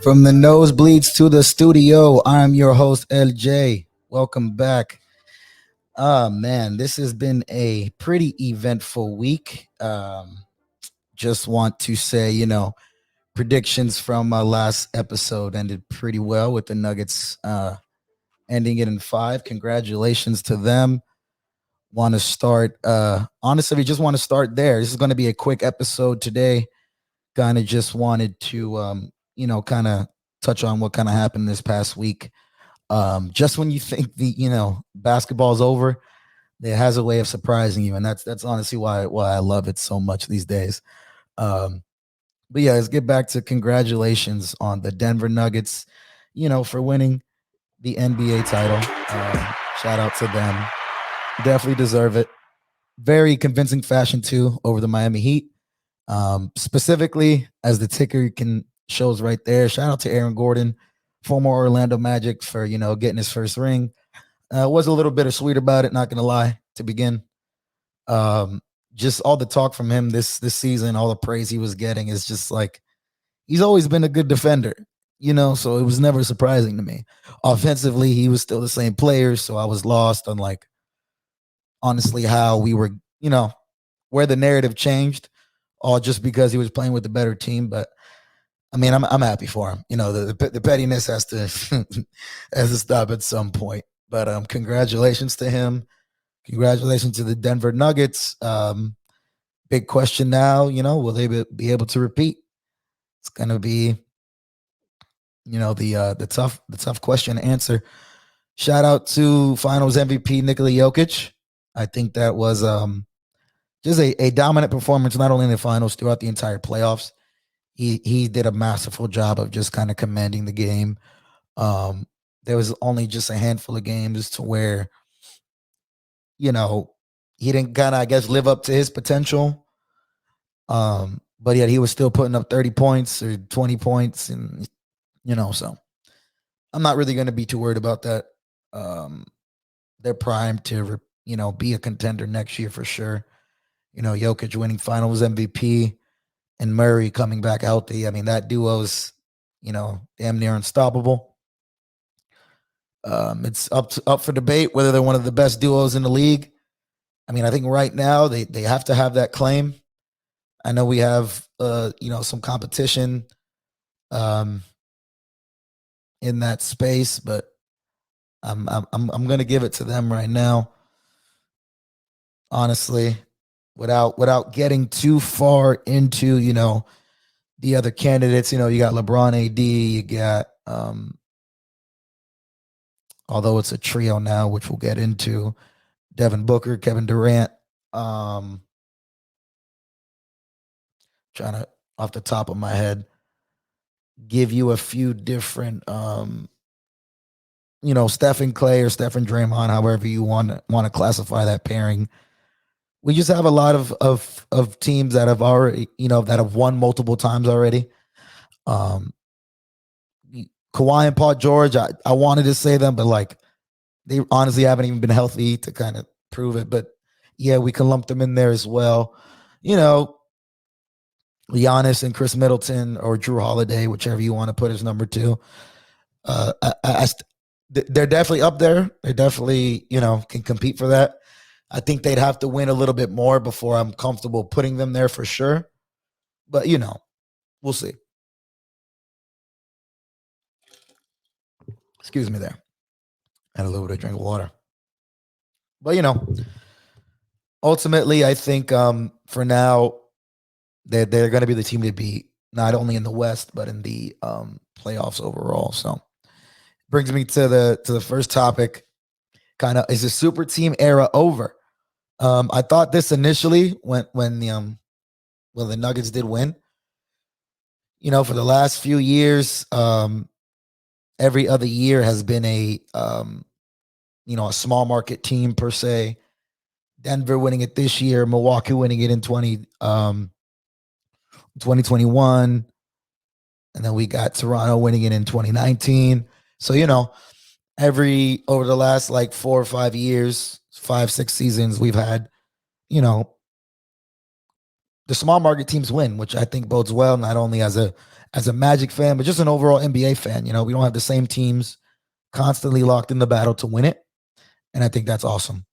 From the nosebleeds to the studio, I'm your host, LJ. Welcome back. Man, this has been a pretty eventful week. Just want to say, predictions from my last episode ended pretty well with the Nuggets ending it in five. Congratulations to them. Want to start, honestly, we just want to start there. This is going to be a quick episode today. Kind of just wanted to, kind of touch on what kind of happened this past week. Just when you think basketball's over, it has a way of surprising you, and that's honestly why I love it so much these days. Um, but yeah, let's get back to congratulations on the Denver Nuggets, for winning the NBA title. Shout out to them. Definitely deserve it. Very convincing fashion too over the Miami Heat. Specifically, as the ticker can shows right there. Shout out to Aaron Gordon, former Orlando Magic, for getting his first ring. Was a little bittersweet about it, not gonna lie, to begin. Um, just all the talk from him this season, all the praise he was getting is just like he's always been a good defender, so it was never surprising to me. Offensively, he was still the same player, so I was lost on like honestly how we were, where the narrative changed, all just because he was playing with the better team. But I mean, I'm happy for him. The pettiness has to has to stop at some point. But congratulations to him. Congratulations to the Denver Nuggets. Big question now. Will they be able to repeat? It's gonna be the tough question to answer. Shout out to Finals MVP Nikola Jokic. I think that was just a dominant performance, not only in the finals, throughout the entire playoffs. He did a masterful job of just kind of commanding the game. Um, there was only just a handful of games to where you know he didn't kind of, I guess, live up to his potential. But yet he was still putting up 30 points or 20 points, and so I'm not really going to be too worried about that. Um, they're primed to be a contender next year for sure. Jokic winning Finals MVP and Murray coming back healthy. I mean, that duo's damn near unstoppable. It's up for debate whether they're one of the best duos in the league. I mean, I think right now they have to have that claim. I know we have some competition um, in that space, but I'm gonna give it to them right now. Honestly, without getting too far into the other candidates. You got LeBron, AD, you got although it's a trio now, which we'll get into, Devin Booker, Kevin Durant. Um, Trying to, off the top of my head, give you a few different, Stephen Clay or Stephen Draymond, however you want to classify that pairing. We just have a lot of teams that have already, that have won multiple times already. Um, Kawhi and Paul George, I wanted to say them, but like they honestly haven't even been healthy to kind of prove it. But yeah, we can lump them in there as well. You know, Giannis and Chris Middleton or Drew Holiday, whichever you want to put as number two. They're definitely up there. They definitely, can compete for that. I think they'd have to win a little bit more before I'm comfortable putting them there for sure. But, we'll see. Excuse me there. Had a little bit of drink of water. But, ultimately, I think for now, they're going to be the team to beat, not only in the West, but in the playoffs overall. So brings me to the first topic. Kind of, is the super team era over? I thought this initially when the Nuggets did win. For the last few years, every other year has been a small market team per se. Denver winning it this year, Milwaukee winning it in 2021, and then we got Toronto winning it in 2019. So, every over the last like 4 or 5 years, 5, 6 seasons, we've had, you know, the small market teams win, which I think bodes well, not only as a Magic fan, but just an overall NBA fan. We don't have the same teams constantly locked in the battle to win it. And I think that's awesome.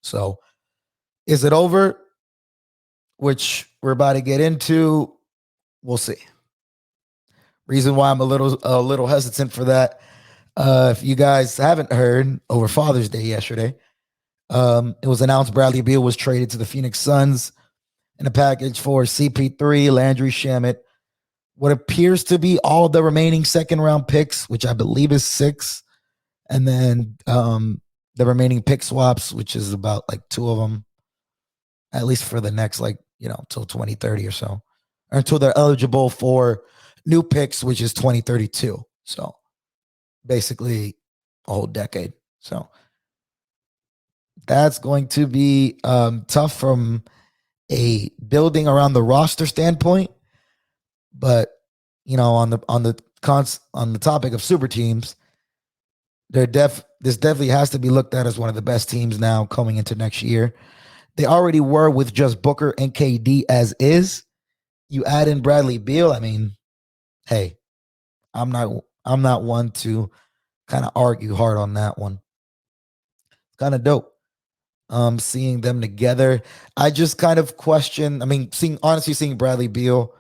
So is it over? Which we're about to get into. We'll see. Reason why I'm a little hesitant for that. If you guys haven't heard, over Father's Day yesterday, it was announced Bradley Beal was traded to the Phoenix Suns in a package for CP3, Landry Shamet, what appears to be all the remaining second round picks, which I believe is 6, and then the remaining pick swaps, which is about like 2 of them, at least for the next till 2030 or so, or until they're eligible for new picks, which is 2032. So basically a whole decade. So that's going to be tough from a building around the roster standpoint. But on the topic of super teams, this definitely has to be looked at as one of the best teams now coming into next year. They already were with just Booker and KD as is. You add in Bradley Beal, I mean, hey, I'm not one to kind of argue hard on that one. It's kind of dope. Seeing them together. I just kind of question, I mean, seeing Bradley Beal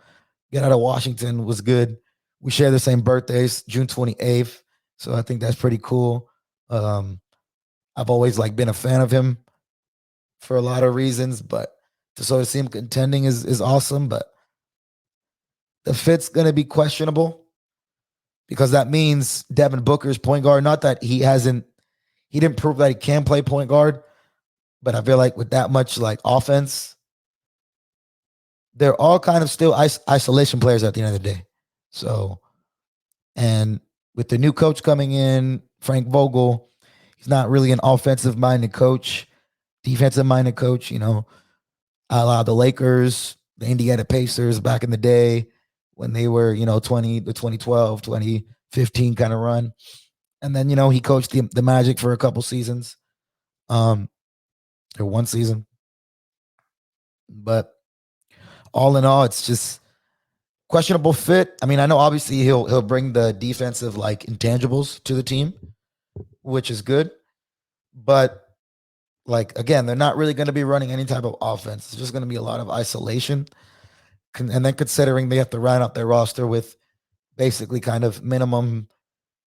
get out of Washington was good. We share the same birthdays, June 28th. So I think that's pretty cool. I've always been a fan of him for a lot of reasons, but to sort of see him contending is awesome. But the fit's going to be questionable because that means Devin Booker's point guard. Not that he didn't prove that he can play point guard, but I feel like with that much offense, they're all kind of still isolation players at the end of the day. So, and with the new coach coming in, Frank Vogel, he's not really an offensive-minded coach, defensive-minded coach. A la the Lakers, the Indiana Pacers back in the day when they were, the 2012, 2015 kind of run. And then, he coached the Magic for a couple seasons, or one season. But all in all, it's just questionable fit. I mean, I know obviously he'll bring the defensive intangibles to the team, which is good. But again, they're not really going to be running any type of offense. It's just going to be a lot of isolation. And then considering they have to round out their roster with basically kind of minimum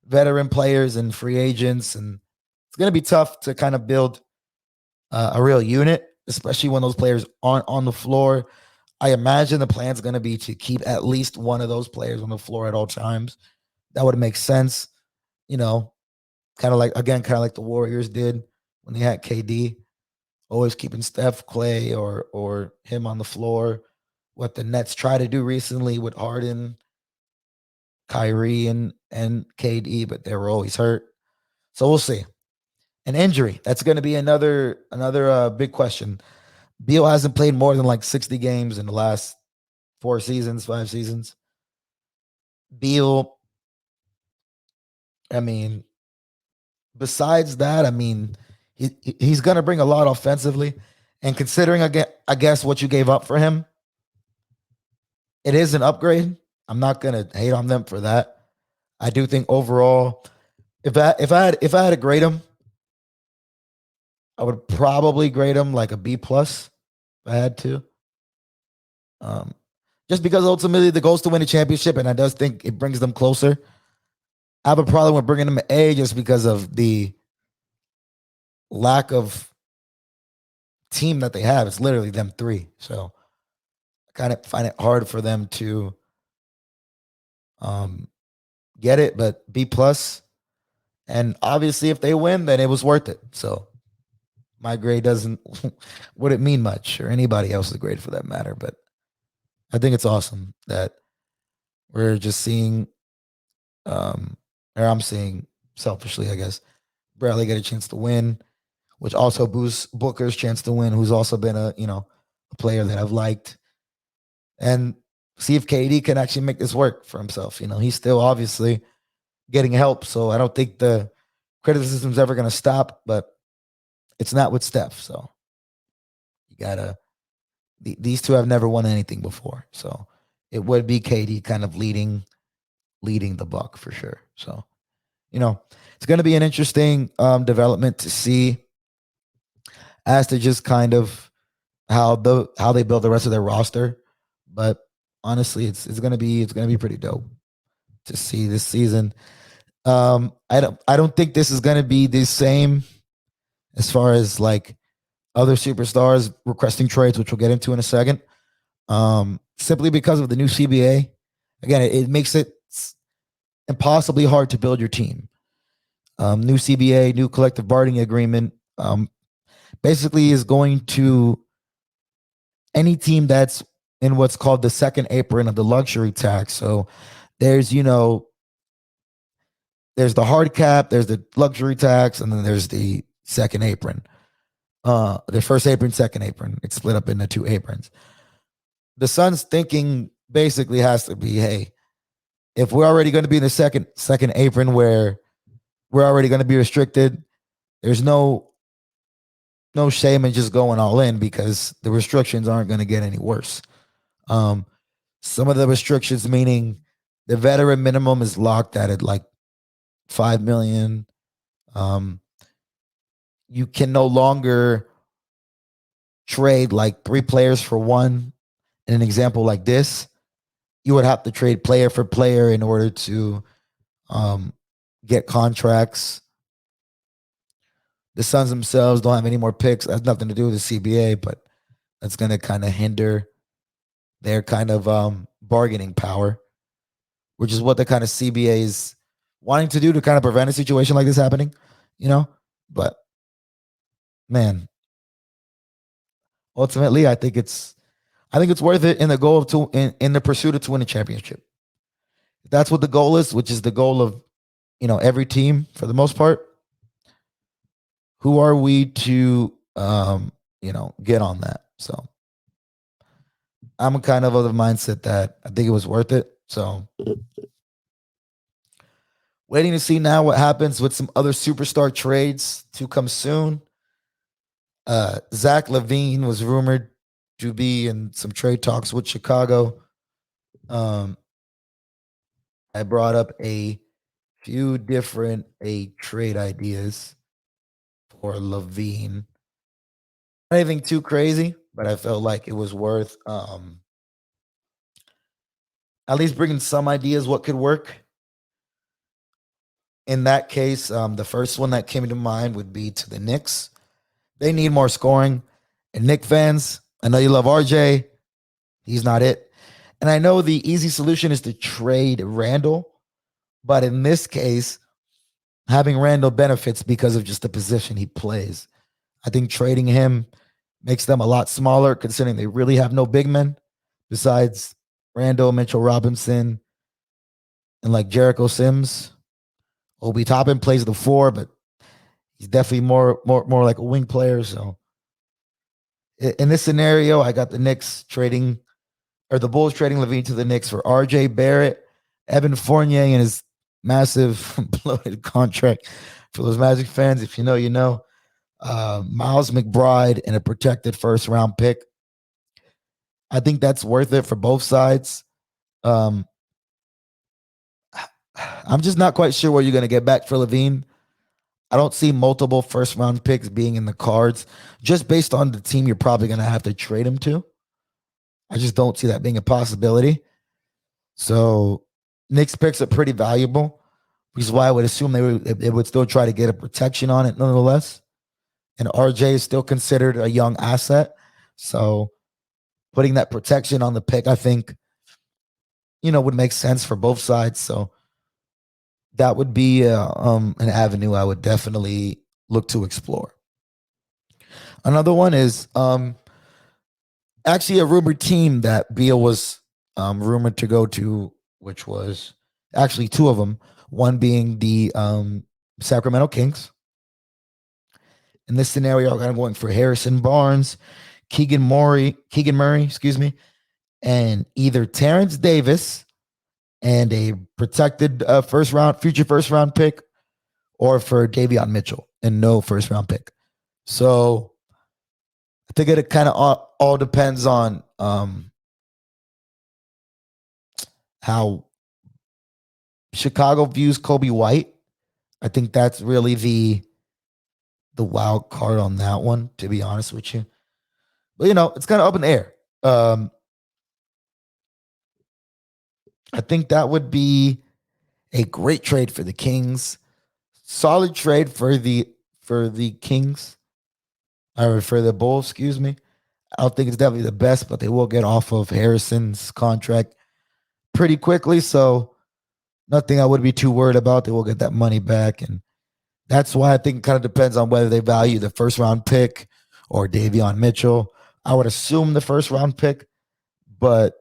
veteran players and free agents, and it's going to be tough to kind of build a real unit, especially when those players aren't on the floor. I imagine the plan is going to be to keep at least one of those players on the floor at all times. That would make sense, kind of like the Warriors did when they had KD, always keeping Steph, Clay, or him on the floor. What the Nets try to do recently with Harden, Kyrie, and KD, but they were always hurt. So we'll see. An injury, that's going to be another big question. Beal hasn't played more than 60 games in the last 5 seasons. Beal, I mean, besides that, I mean, he's going to bring a lot offensively. And considering, again, I guess what you gave up for him, it is an upgrade. I'm not going to hate on them for that. I do think overall, if I had to grade him, I would probably grade him like a B plus if I had to. Just because ultimately the goal is to win a championship, and I does think it brings them closer. I have a problem with bringing them an A just because of the lack of team that they have. It's literally them 3. So I kind of find it hard for them to get it, but B plus. And obviously if they win, then it was worth it. So my grade wouldn't mean much, or anybody else's grade for that matter. But I think it's awesome that we're just seeing, or I'm seeing selfishly, I guess, Bradley get a chance to win, which also boosts Booker's chance to win, who's also been a player that I've liked, and see if KD can actually make this work for himself. He's still obviously getting help, so I don't think the criticism's ever going to stop, but it's not with Steph, so you gotta These two have never won anything before, so it would be KD kind of leading the Buck for sure. So it's going to be an interesting development to see as to just kind of how they build the rest of their roster. But honestly, it's gonna be pretty dope to see this season. I don't think this is gonna be the same as far as like other superstars requesting trades, which we'll get into in a second. Simply because of the new CBA. Again, it makes it impossibly hard to build your team. New CBA, new collective bargaining agreement, basically is going to any team that's in what's called the second apron of the luxury tax. So there's, there's the hard cap, there's the luxury tax, and then there's the second apron. The first apron, second apron. It's split up into two aprons. The Suns thinking basically has to be, hey, if we're already going to be in the second apron where we're already going to be restricted, there's no shame in just going all in because the restrictions aren't going to get any worse. Some of the restrictions, meaning the veteran minimum is locked at like $5 million. You can no longer trade like three players for one. In an example like this, you would have to trade player for player in order to get contracts. The Suns themselves don't have any more picks. That has nothing to do with the CBA, but that's going to kind of hinder their kind of bargaining power, which is what the kind of CBA is wanting to do to kind of prevent a situation like this happening, But man, ultimately, I think it's worth it in the goal of in the pursuit to win a championship. If that's what the goal is, which is the goal of every team for the most part. Who are we to get on that? So I'm kind of the mindset that I think it was worth it. So waiting to see now what happens with some other superstar trades to come soon. Zach LaVine was rumored to be in some trade talks with Chicago. I brought up a few different trade ideas for LaVine. Not anything too crazy, but I felt like it was worth at least bringing some ideas what could work. In that case, the first one that came to mind would be to the Knicks. They need more scoring. And Knicks fans, I know you love RJ. He's not it. And I know the easy solution is to trade Randall. But in this case, having Randall benefits because of just the position he plays. I think trading him makes them a lot smaller, considering they really have no big men besides Randall, Mitchell Robinson, and like Jericho Sims. Obi Toppin plays the four, but he's definitely more like a wing player. So in this scenario, I got the Knicks trading, or the Bulls trading LaVine to the Knicks for RJ Barrett, Evan Fournier, and his massive bloated contract. For those Magic fans, if you know, you know. Miles McBride and a protected first round pick. I think that's worth it for both sides. I'm just not quite sure what you're going to get back for LaVine. I don't see multiple first round picks being in the cards just based on the team you're probably going to have to trade him to. I just don't see that being a possibility. So Knicks picks are pretty valuable, which is why I would assume they would still try to get a protection on it nonetheless. And RJ is still considered a young asset. So putting that protection on the pick, I think, would make sense for both sides. So that would be an avenue I would definitely look to explore. Another one is actually a rumored team that Beal was rumored to go to, which was actually two of them. One being the Sacramento Kings. In this scenario, I'm going for Harrison Barnes, Keegan Murray, and either Terrence Davis and a protected future first round pick, or for Davion Mitchell and no first round pick. So think it kind of all depends on how Chicago views Kobe White. I think that's really the wild card on that one, to be honest with you. But it's kind of up in the air. Um, I think that would be a great trade for the Kings. Solid trade for the Kings or for the Bulls, excuse me. I don't think it's definitely the best, but they will get off of Harrison's contract pretty quickly. So nothing I would be too worried about. They will get that money back. And that's why I think it kind of depends on whether they value the first round pick or Davion Mitchell. I would assume the first round pick, but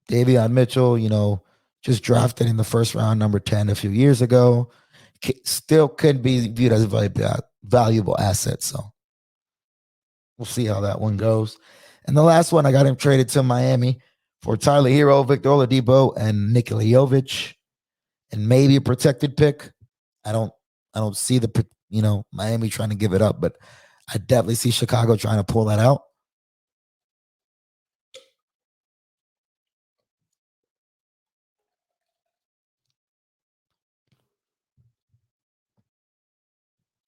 Davion Mitchell, just drafted in the first round, number 10 a few years ago, still could be viewed as a valuable asset. So we'll see how that one goes. And the last one, I got him traded to Miami for Tyler Hero, Victor Oladipo, and Nikola Jovic, and maybe a protected pick. I don't see the Miami trying to give it up, but I definitely see Chicago trying to pull that out.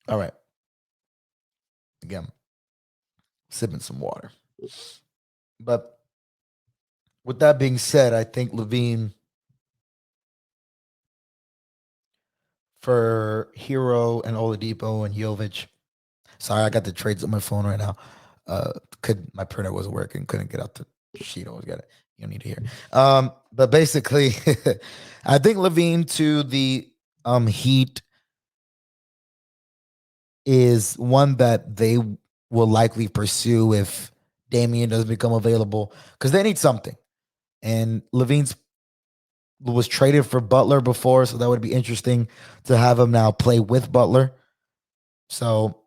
All right. Again, sipping some water. But with that being said, I think Levine for Hero and Oladipo and Jovic. Sorry, I got the trades on my phone right now. My printer wasn't working, couldn't get out the sheet. Always got it. You don't need to hear. But basically, I think Levine to the Heat is one that they will likely pursue if Damian doesn't become available because they need something. And Levine's was traded for Butler before, so that would be interesting to have him now play with Butler. So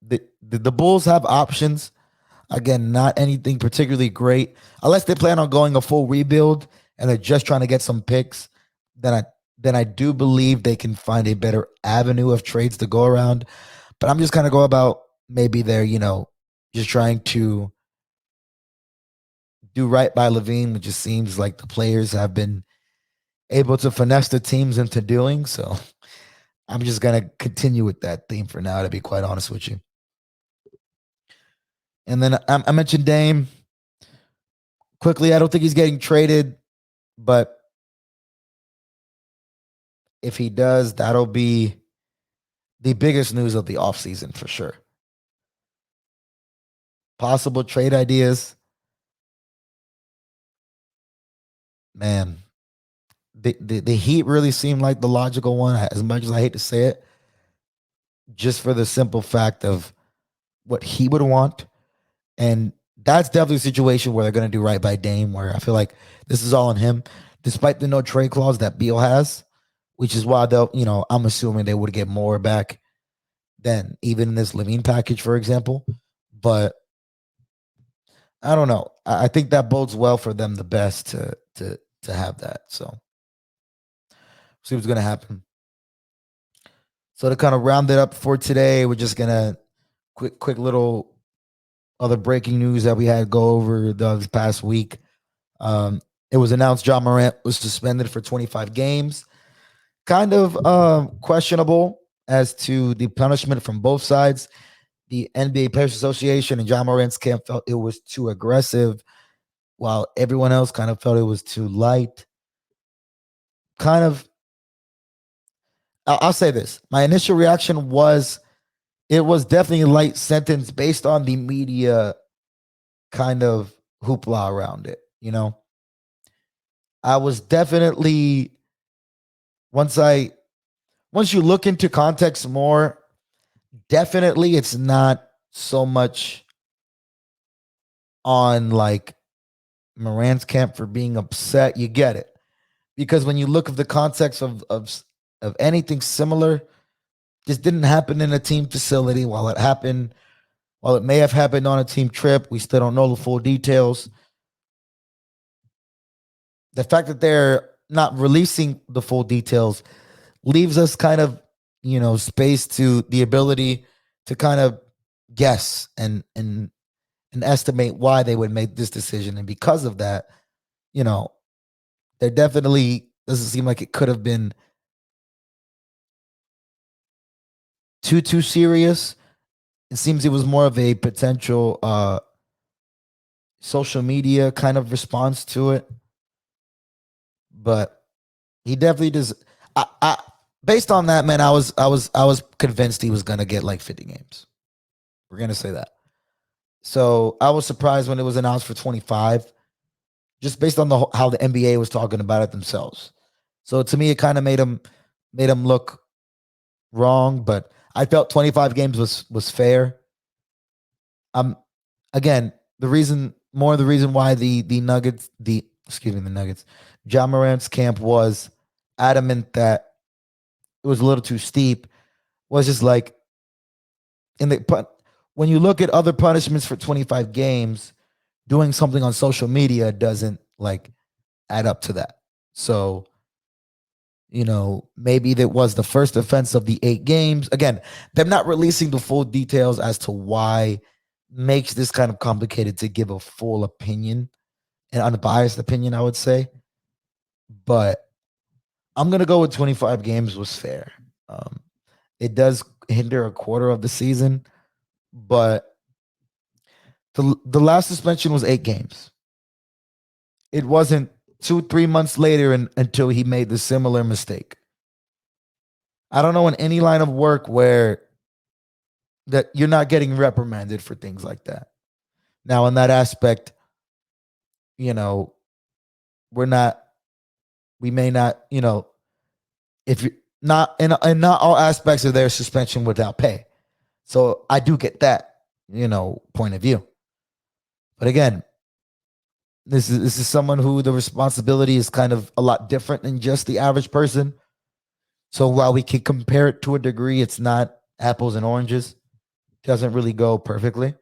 the Bulls have options. Again, not anything particularly great, unless they plan on going a full rebuild and they're just trying to get some picks. Then I do believe they can find a better avenue of trades to go around. But I'm just kind of go about maybe they're just trying to do right by Levine, which just seems like the players have been able to finesse the teams into doing. So I'm just going to continue with that theme for now, to be quite honest with you. And then I mentioned Dame. Quickly, I don't think he's getting traded, but if he does, that'll be the biggest news of the offseason for sure. Possible trade ideas. Man, the Heat really seem like the logical one, as much as I hate to say it, just for the simple fact of what he would want. And that's definitely a situation where they're going to do right by Dame, where I feel like this is all on him, despite the no trade clause that Beal has, which is why I'm assuming they would get more back than even in this Levine package, for example. But I don't know. I think that bodes well for them the best to have that. So see what's going to happen. So to kind of round it up for today, we're just gonna quick little other breaking news that we had go over this past week. It was announced Ja Morant was suspended for 25 games. Kind of questionable as to the punishment from both sides. The NBA Players Association and Ja Morant's camp felt it was too aggressive, while everyone else kind of felt it was too light. Kind of, I'll say this. My initial reaction was it was definitely a light sentence based on the media kind of hoopla around it. I was definitely once you look into context more, definitely it's not so much on like Morant's camp for being upset. You get it. Because when you look at the context of anything similar, this didn't happen in a team facility. While it may have happened on a team trip, we still don't know the full details. The fact that they're not releasing the full details leaves us kind of, space to the ability to kind of guess and estimate why they would make this decision. And because of that, you know, there definitely doesn't seem like it could have been too serious. It seems it was more of a potential social media kind of response to it. But he definitely does. I based on that, man, I was convinced he was gonna get like 50 games. We're gonna say that. So I was surprised when it was announced for 25, just based on how the NBA was talking about it themselves. So to me, it kind of made him look wrong. But I felt 25 games was fair. Um, again, the reason why the Nuggets, the Nuggets, John Morant's camp was adamant that it was a little too steep was just like in the when you look at other punishments for 25 games, doing something on social media doesn't like add up to that. So, maybe that was the first offense of the 8 games. Again, them not releasing the full details as to why makes this kind of complicated to give a full opinion, an unbiased opinion, I would say. But I'm gonna go with 25 games was fair. It does hinder a quarter of the season, but the last suspension was 8 games. It wasn't 2-3 months later until he made the similar mistake. I don't know in any line of work where that you're not getting reprimanded for things like that. Now, in that aspect, you know, we're not, we may not, if you not in not all aspects of their suspension without pay. So I do get that, point of view. But again, this is someone who the responsibility is kind of a lot different than just the average person. So while we can compare it to a degree, it's not apples and oranges. Doesn't really go perfectly.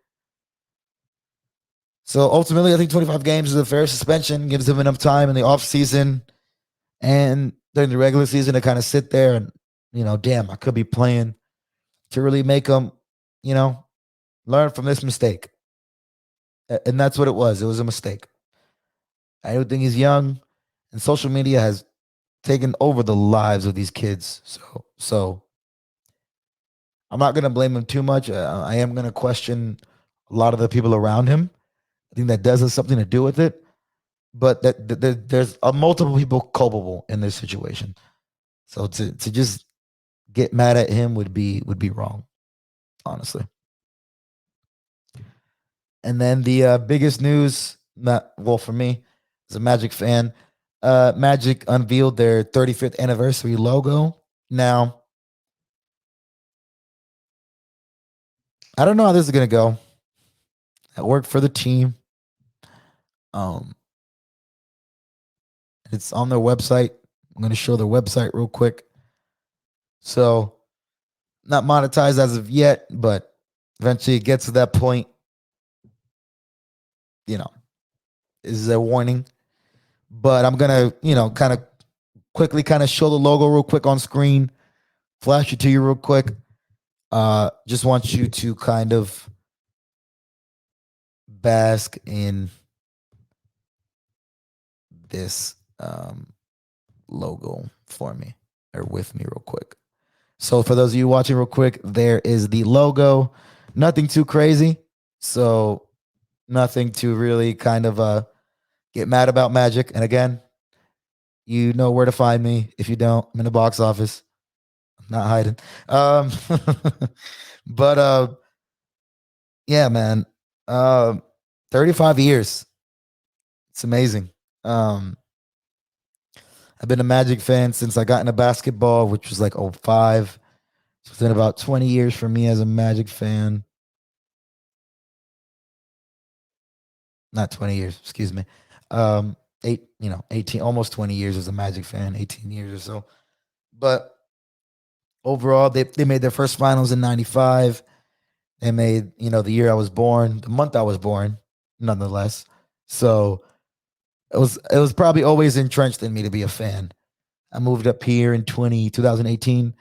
So ultimately, I think 25 games is a fair suspension, gives him enough time in the offseason and during the regular season to kind of sit there and, damn, I could be playing to really make him, you know, learn from this mistake. And that's what it was. It was a mistake. I don't think he's young, and social media has taken over the lives of these kids. So I'm not going to blame him too much. I am going to question a lot of the people around him. I think that does have something to do with it, but there's multiple people culpable in this situation. So to just get mad at him would be wrong, honestly. And then the biggest news, not well for me, as a Magic fan, Magic unveiled their 35th anniversary logo. Now, I don't know how this is gonna go. I work for the team. Um, it's on their website. I'm gonna show their website real quick. So, not monetized as of yet, but eventually it gets to that point. You know, is a warning. But I'm gonna, kind of quickly kind of show the logo real quick on screen, flash it to you real quick. Just want you to kind of bask in this logo for me or with me real quick. So for those of you watching real quick, there is the logo. Nothing too crazy. So nothing to really kind of get mad about Magic. And again, you know where to find me. If you don't, I'm in the box office. I'm not hiding. But yeah, man. 35 years. It's amazing. I've been a Magic fan since I got into basketball, which was like '05. So it's been about 20 years for me as a Magic fan. Not 20 years, excuse me. 18, almost 20 years as a Magic fan, 18 years or so. But overall, they made their first finals in '95. They made, the year I was born, the month I was born, nonetheless. So it was probably always entrenched in me to be a fan. I moved up here in 2018,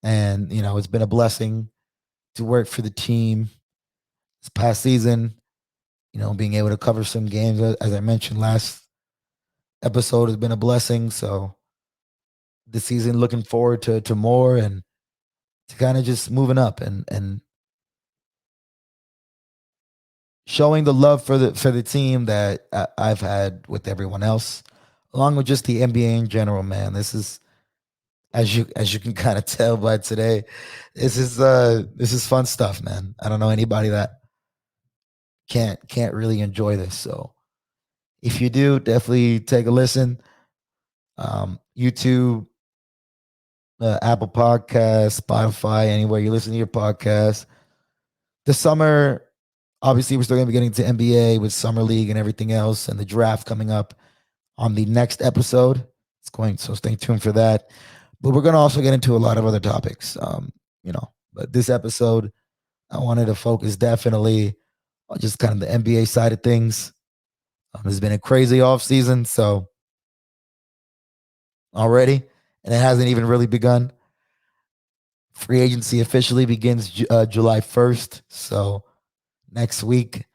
and it's been a blessing to work for the team. this past season. Being able to cover some games, as I mentioned last episode, has been a blessing. So this season, looking forward to more and to kind of just moving up and showing the love for the team that I've had with everyone else, along with just the NBA in general. Man, this is, as you can kind of tell by today, this is fun stuff, man. I don't know anybody that can't really enjoy this. So if you do, definitely take a listen. YouTube, Apple Podcasts, Spotify, anywhere you listen to your podcast. This summer, obviously, we're still going to be getting to NBA with Summer League and everything else, and the draft coming up on the next episode. So stay tuned for that. But we're going to also get into a lot of other topics. But this episode, I wanted to focus definitely on just kind of the NBA side of things. It's been a crazy off season, so already, and it hasn't even really begun. Free agency officially begins July 1st. So next week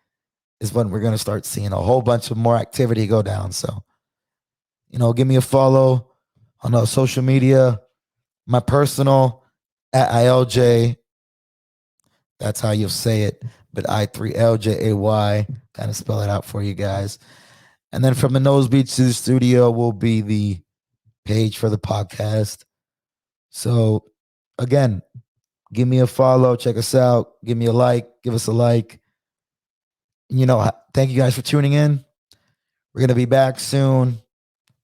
is when we're going to start seeing a whole bunch of more activity go down. So, give me a follow on social media. My personal at ILJ. That's how you'll say it. But I3LJAY. Kind of spell it out for you guys. And then from the nosebleed to the studio will be the page for the podcast. So again, give me a follow, check us out, give me a like, give us a like. Thank you guys for tuning in. We're going to be back soon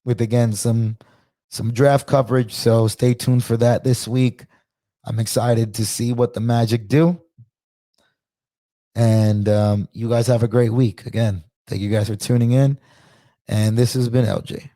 with, again, some draft coverage. So stay tuned for that this week. I'm excited to see what the Magic do. And you guys have a great week. Again, thank you guys for tuning in. And this has been LJ.